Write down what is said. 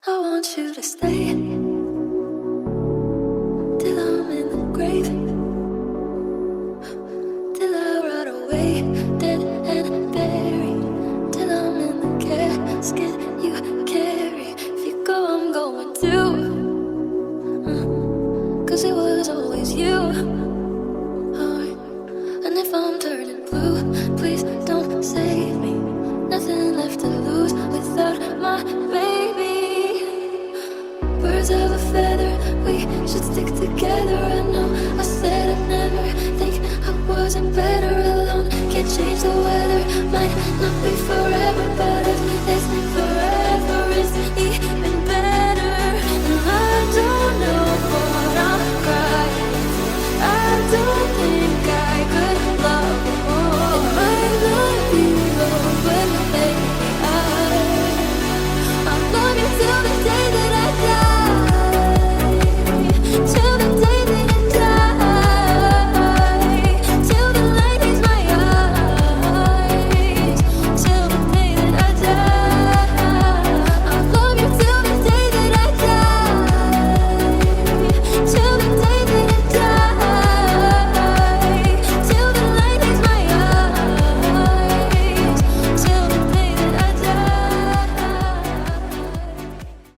I want you to stay till I'm in the grave, till I rot away, dead and buried, till I'm in the casket you carry. If you go, I'm going too, 'cause it was always you. And if I'm turning blue, please don't save me. Nothing left to lose without my baby. Birds of a feather, we should stick together. I know I said I'd never think I wasn't better alone. Can't change the weather, might not be forever, but